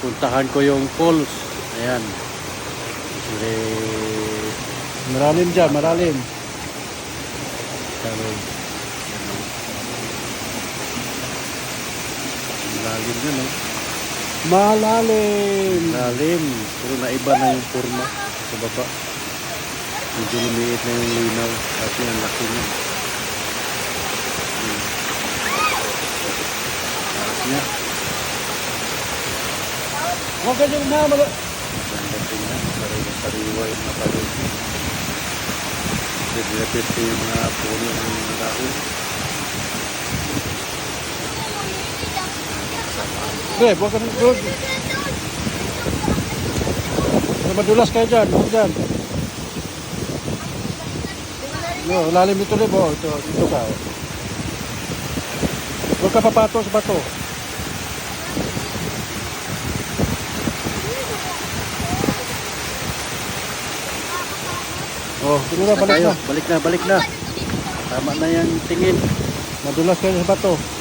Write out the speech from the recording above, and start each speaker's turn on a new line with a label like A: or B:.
A: puntahan ko yung falls. Ayan. Kasi
B: Malalim dyan, malalim.
A: malalim yun, no?
B: Malalim.
A: Malalim. Pero naiba na yung forma sa baba. Medyo lumiit na yung linaw. Kasi ang laki niya. Taas niya.
B: Huwag ka dyan na.
A: Ganda tingnan. Sariwa yung mga palod. Dilapit yung mga puno ng dahon.
B: Beb, huwag ka doon. Madulas kayo dyan. Huwag dyan. No, lalim ito rin. Ito ka. Huwag ka papato sa bato. Oh, siguro balik na.
A: Balik na. Tama na yung tingin.
B: Madulas kayo sa bato.